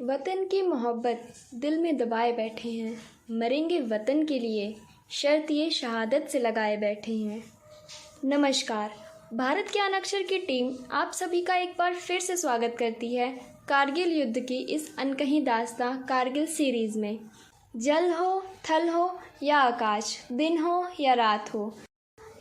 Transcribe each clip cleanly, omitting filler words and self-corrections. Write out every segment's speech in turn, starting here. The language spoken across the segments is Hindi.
वतन की मोहब्बत दिल में दबाए बैठे हैं, मरेंगे वतन के लिए, शर्त ये शहादत से लगाए बैठे हैं। नमस्कार, भारत के अनअक्षर की टीम आप सभी का एक बार फिर से स्वागत करती है कारगिल युद्ध की इस अनकही दास्तां कारगिल सीरीज़ में। जल हो, थल हो या आकाश, दिन हो या रात हो,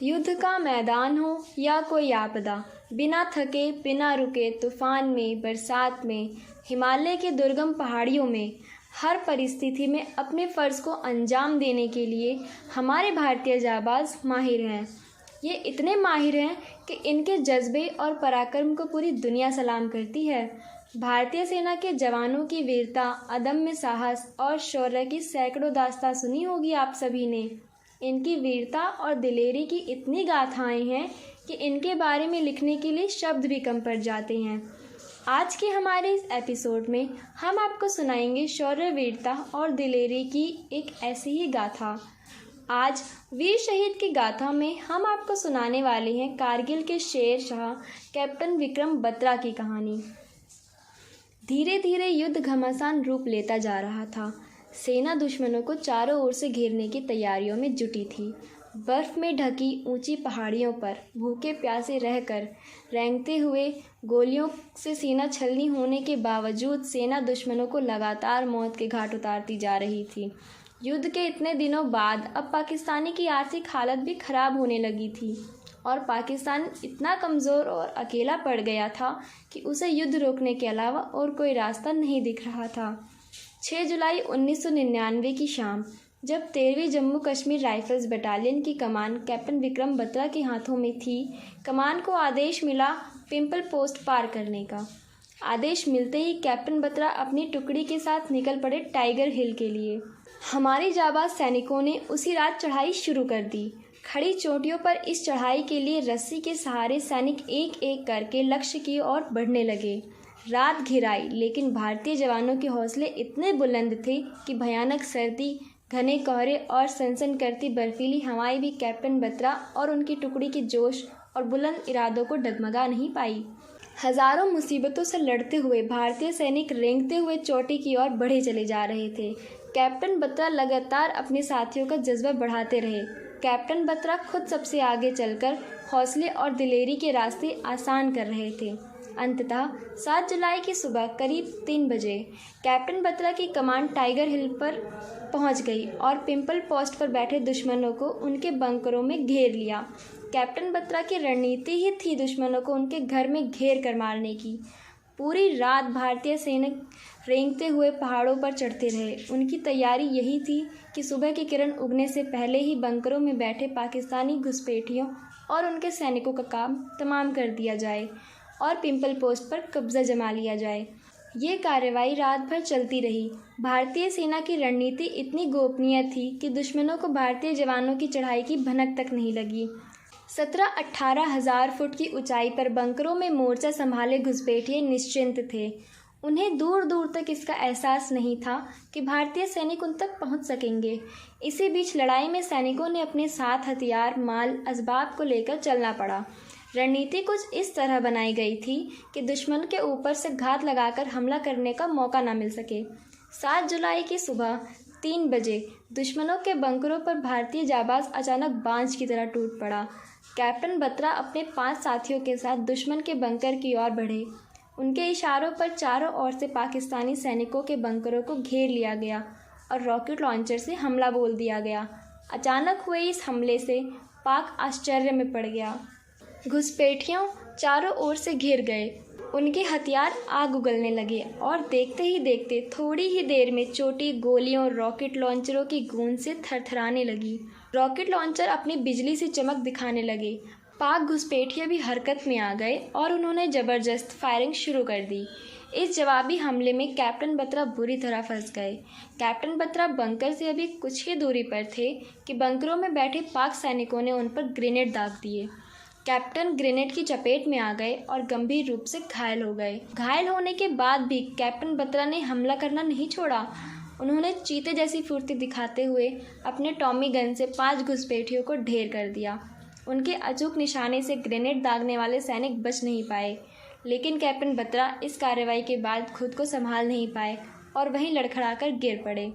युद्ध का मैदान हो या कोई आपदा, बिना थके बिना रुके तूफान में, बरसात में, हिमालय के दुर्गम पहाड़ियों में, हर परिस्थिति में अपने फ़र्ज़ को अंजाम देने के लिए हमारे भारतीय जाबाज माहिर हैं। ये इतने माहिर हैं कि इनके जज्बे और पराक्रम को पूरी दुनिया सलाम करती है। भारतीय सेना के जवानों की वीरता, अदम्य साहस और शौर्य की सैकड़ों दास्तां सुनी होगी आप सभी ने। इनकी वीरता और दिलेरी की इतनी गाथाएं हैं कि इनके बारे में लिखने के लिए शब्द भी कम पड़ जाते हैं। आज के हमारे इस एपिसोड में हम आपको सुनाएंगे शौर्य, वीरता और दिलेरी की एक ऐसी ही गाथा। आज वीर शहीद की गाथा में हम आपको सुनाने वाले हैं कारगिल के शेर शाह कैप्टन विक्रम बत्रा की कहानी। धीरे धीरे युद्ध घमासान रूप लेता जा रहा था। सेना दुश्मनों को चारों ओर से घेरने की तैयारियों में जुटी थी। बर्फ में ढकी ऊंची पहाड़ियों पर भूखे प्यासे रहकर रेंगते हुए गोलियों से सीना छलनी होने के बावजूद सेना दुश्मनों को लगातार मौत के घाट उतारती जा रही थी। युद्ध के इतने दिनों बाद अब पाकिस्तानी की आर्थिक हालत भी खराब होने लगी थी और पाकिस्तान इतना कमज़ोर और अकेला पड़ गया था कि उसे युद्ध रोकने के अलावा और कोई रास्ता नहीं दिख रहा था। 6 जुलाई 1999 की शाम जब 13वीं जम्मू कश्मीर राइफल्स बटालियन की कमान कैप्टन विक्रम बत्रा के हाथों में थी, कमान को आदेश मिला पिंपल पोस्ट पार करने का। आदेश मिलते ही कैप्टन बत्रा अपनी टुकड़ी के साथ निकल पड़े टाइगर हिल के लिए। हमारे जाबाज सैनिकों ने उसी रात चढ़ाई शुरू कर दी। खड़ी चोटियों पर इस चढ़ाई के लिए रस्सी के सहारे सैनिक एक एक करके लक्ष्य की ओर बढ़ने लगे। रात घिर आई, लेकिन भारतीय जवानों के हौसले इतने बुलंद थे कि भयानक सर्दी, घने कोहरे और सनसन करती बर्फीली हवाएं भी कैप्टन बत्रा और उनकी टुकड़ी के जोश और बुलंद इरादों को डगमगा नहीं पाई। हजारों मुसीबतों से लड़ते हुए भारतीय सैनिक रेंगते हुए चोटी की ओर बढ़े चले जा रहे थे। कैप्टन बत्रा लगातार अपने साथियों का जज्बा बढ़ाते रहे। कैप्टन बत्रा खुद सबसे आगे चलकर हौसले और दिलेरी के रास्ते आसान कर रहे थे। अंततः 7 जुलाई की सुबह करीब 3 बजे कैप्टन बत्रा की कमान टाइगर हिल पर पहुंच गई और पिंपल पोस्ट पर बैठे दुश्मनों को उनके बंकरों में घेर लिया। कैप्टन बत्रा की रणनीति ही थी दुश्मनों को उनके घर में घेर कर मारने की। पूरी रात भारतीय सैनिक रेंगते हुए पहाड़ों पर चढ़ते रहे। उनकी तैयारी यही थी कि सुबह की किरण उगने से पहले ही बंकरों में बैठे पाकिस्तानी घुसपैठियों और उनके सैनिकों का काम तमाम कर दिया जाए और पिंपल पोस्ट पर कब्जा जमा लिया जाए। ये कार्रवाई रात भर चलती रही। भारतीय सेना की रणनीति इतनी गोपनीय थी कि दुश्मनों को भारतीय जवानों की चढ़ाई की भनक तक नहीं लगी। 17-18 हज़ार फुट की ऊंचाई पर बंकरों में मोर्चा संभाले घुसपैठिए निश्चिंत थे। उन्हें दूर दूर तक इसका एहसास नहीं था कि भारतीय सैनिक उन तक पहुंच सकेंगे। इसी बीच लड़ाई में सैनिकों ने अपने साथ हथियार, माल, असबाब को लेकर चलना पड़ा। रणनीति कुछ इस तरह बनाई गई थी कि दुश्मन के ऊपर से घात लगाकर हमला करने का मौका न मिल सके। 7 जुलाई की सुबह 3 बजे दुश्मनों के बंकरों पर भारतीय जाबाज अचानक बांझ की तरह टूट पड़ा। कैप्टन बत्रा अपने 5 साथियों के साथ दुश्मन के बंकर की ओर बढ़े। उनके इशारों पर चारों ओर से पाकिस्तानी सैनिकों के बंकरों को घेर लिया गया और रॉकेट लॉन्चर से हमला बोल दिया गया। अचानक हुए इस हमले से पाक आश्चर्य में पड़ गया। घुसपैठियों चारों ओर से घिर गए। उनके हथियार आग उगलने लगे और देखते ही देखते थोड़ी ही देर में चोटी गोलियों और रॉकेट लॉन्चरों की गूंज से थरथराने लगी। रॉकेट लॉन्चर अपनी बिजली सी चमक दिखाने लगे। पाक घुसपैठिए भी हरकत में आ गए और उन्होंने ज़बरदस्त फायरिंग शुरू कर दी। इस जवाबी हमले में कैप्टन बत्रा बुरी तरह फंस गए। कैप्टन बत्रा बंकर से अभी कुछ ही दूरी पर थे कि बंकरों में बैठे पाक सैनिकों ने उन पर ग्रेनेड दाग दिए। कैप्टन ग्रेनेड की चपेट में आ गए और गंभीर रूप से घायल हो गए। घायल होने के बाद भी कैप्टन बत्रा ने हमला करना नहीं छोड़ा। उन्होंने चीते जैसी फुर्ती दिखाते हुए अपने टॉमी गन से 5 घुसपैठियों को ढेर कर दिया। उनके अचूक निशाने से ग्रेनेड दागने वाले सैनिक बच नहीं पाए। लेकिन कैप्टन बत्रा इस कार्रवाई के बाद खुद को संभाल नहीं पाए और वहीं लड़खड़ाकर गिर पड़े।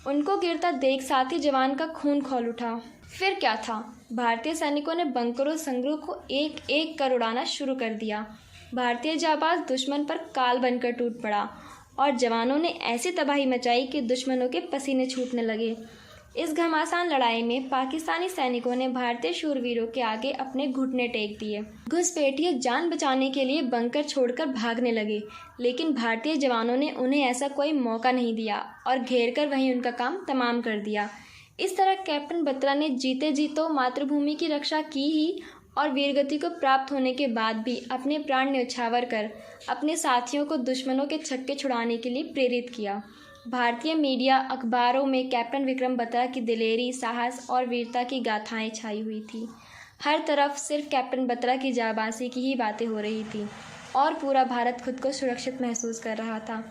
उनको गिरता देख साथी जवान का खून खौल उठा। फिर क्या था, भारतीय सैनिकों ने बंकरों संगरों को एक एक कर उड़ाना शुरू कर दिया। भारतीय जाबाज दुश्मन पर काल बनकर टूट पड़ा और जवानों ने ऐसी तबाही मचाई कि दुश्मनों के पसीने छूटने लगे। इस घमासान लड़ाई में पाकिस्तानी सैनिकों ने भारतीय शूरवीरों के आगे अपने घुटने टेक दिए। घुसपैठिए जान बचाने के लिए बंकर छोड़कर भागने लगे, लेकिन भारतीय जवानों ने उन्हें ऐसा कोई मौका नहीं दिया और घेरकर वहीं उनका काम तमाम कर दिया। इस तरह कैप्टन बत्रा ने जीते जीतो मातृभूमि की रक्षा की ही और वीरगति को प्राप्त होने के बाद भी अपने प्राण न्यौछावर कर अपने साथियों को दुश्मनों के छक्के छुड़ाने के लिए प्रेरित किया। भारतीय मीडिया अखबारों में कैप्टन विक्रम बत्रा की दिलेरी, साहस और वीरता की गाथाएं छाई हुई थी। हर तरफ सिर्फ कैप्टन बत्रा की जाबाजी की ही बातें हो रही थी और पूरा भारत खुद को सुरक्षित महसूस कर रहा था।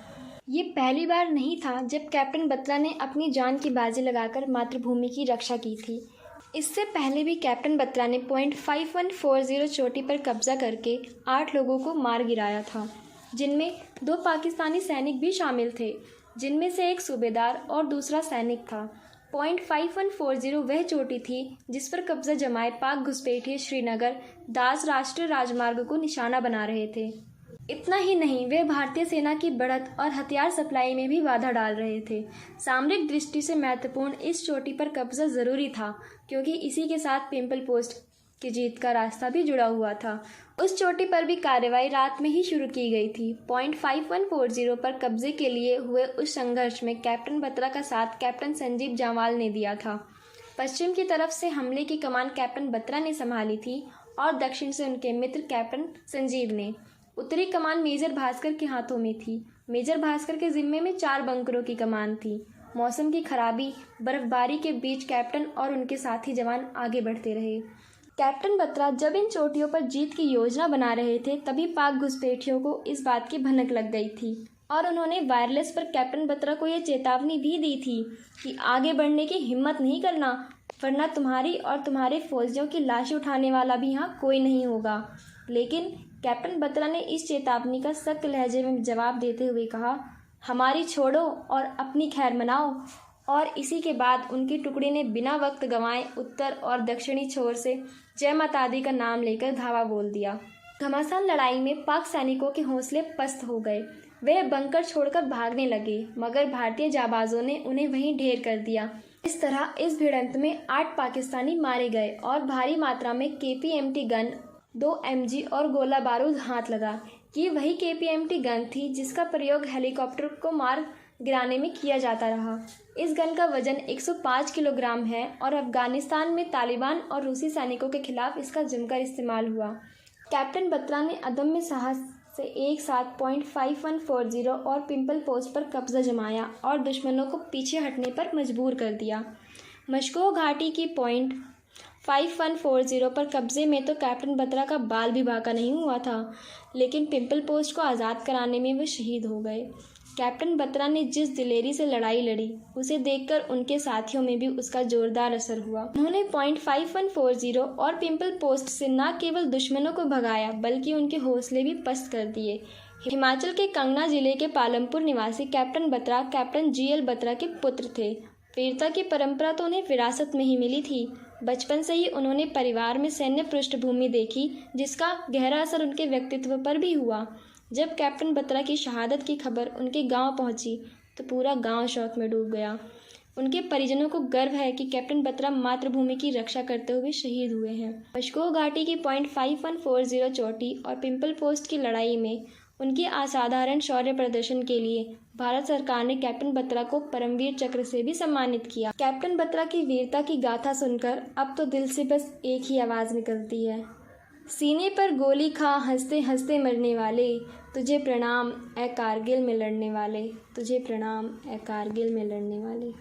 ये पहली बार नहीं था जब कैप्टन बत्रा ने अपनी जान की बाजी लगाकर मातृभूमि की रक्षा की थी। इससे पहले भी कैप्टन बत्रा ने .5140 चोटी पर कब्जा करके 8 लोगों को मार गिराया था, जिनमें 2 पाकिस्तानी सैनिक भी शामिल थे, जिनमें से एक सूबेदार और दूसरा सैनिक था। .5140 वह चोटी थी जिस पर कब्जा जमाए पाक घुसपैठिए श्रीनगर दास राष्ट्रीय राजमार्ग को निशाना बना रहे थे। इतना ही नहीं, वे भारतीय सेना की बढ़त और हथियार सप्लाई में भी बाधा डाल रहे थे। सामरिक दृष्टि से महत्वपूर्ण इस चोटी पर कब्जा जरूरी था, क्योंकि इसी के साथ पिंपल पोस्ट की जीत का रास्ता भी जुड़ा हुआ था। उस चोटी पर भी कार्रवाई रात में ही शुरू की गई थी। .5140 पर कब्जे के लिए हुए उस संघर्ष में कैप्टन बत्रा का साथ कैप्टन संजीव जावाल ने दिया था। पश्चिम की तरफ से हमले की कमान कैप्टन बत्रा ने संभाली थी और दक्षिण से उनके मित्र कैप्टन संजीव ने। उत्तरी कमान मेजर भास्कर के हाथों में थी। मेजर भास्कर के जिम्मे में 4 बंकरों की कमान थी। मौसम की खराबी, बर्फबारी के बीच कैप्टन और उनके साथी जवान आगे बढ़ते रहे। कैप्टन बत्रा जब इन चोटियों पर जीत की योजना बना रहे थे, तभी पाक घुसपैठियों को इस बात की भनक लग गई थी और उन्होंने वायरलेस पर कैप्टन बत्रा को यह चेतावनी भी दी थी कि आगे बढ़ने की हिम्मत नहीं करना, वरना तुम्हारी और तुम्हारे फौजियों की लाशें उठाने वाला भी यहाँ कोई नहीं होगा। लेकिन कैप्टन बत्रा ने इस चेतावनी का सख्त लहजे में जवाब देते हुए कहा, हमारी छोड़ो और अपनी खैर मनाओ। और इसी के बाद उनकी टुकड़ी ने बिना वक्त गंवाए उत्तर और दक्षिणी छोर से जय माता दी का नाम लेकर धावा बोल दिया। घमासान लड़ाई में पाक सैनिकों के हौसले पस्त हो गए। वे बंकर छोड़कर भागने लगे, मगर भारतीय जाबाजों ने उन्हें वहीं ढेर कर दिया। इस तरह इस भिड़ंत में 8 पाकिस्तानी मारे गए और भारी मात्रा में KPMT गन, 2 MG और गोला बारूद हाथ लगा। ये वही KPMT गन थी जिसका प्रयोग हेलीकॉप्टर को मार गिराने में किया जाता रहा। इस गन का वजन 105 किलोग्राम है और अफगानिस्तान में तालिबान और रूसी सैनिकों के खिलाफ इसका जमकर इस्तेमाल हुआ। कैप्टन बत्रा ने अदम्य साहस से एक साथ .5140 और पिंपल पोस्ट पर कब्जा जमाया और दुश्मनों को पीछे हटने पर मजबूर कर दिया। मशकोह घाटी की .5140 पर कब्जे में तो कैप्टन बत्रा का बाल भी बांका नहीं हुआ था, लेकिन पिंपल पोस्ट को आज़ाद कराने में वे शहीद हो गए। कैप्टन बत्रा ने जिस दिलेरी से लड़ाई लड़ी, उसे देखकर उनके साथियों में भी उसका जोरदार असर हुआ। उन्होंने .5140 और पिंपल पोस्ट से न केवल दुश्मनों को भगाया, बल्कि उनके हौसले भी पस्त कर दिए। हिमाचल के कंगना जिले के पालमपुर निवासी captain Batra captain GL Batra के पुत्र थे। वीरता की परंपरा तो उन्हें विरासत में ही मिली थी। बचपन से ही उन्होंने परिवार में सैन्य पृष्ठभूमि देखी, जिसका गहरा असर उनके व्यक्तित्व पर भी हुआ। जब कैप्टन बत्रा की शहादत की खबर उनके गांव पहुंची, तो पूरा गांव शौक में डूब गया। उनके परिजनों को गर्व है कि कैप्टन बत्रा मातृभूमि की रक्षा करते हुए शहीद हुए हैं। मशकोह घाटी की .5140 चोटी और पिंपल पोस्ट की लड़ाई में उनके असाधारण शौर्य प्रदर्शन के लिए भारत सरकार ने कैप्टन बत्रा को परमवीर चक्र से भी सम्मानित किया। कैप्टन बत्रा की वीरता की गाथा सुनकर अब तो दिल से बस एक ही आवाज़ निकलती है, सीने पर गोली खा हंसते हंसते मरने वाले, तुझे प्रणाम ए कारगिल में लड़ने वाले, तुझे प्रणाम ए कारगिल में लड़ने वाले।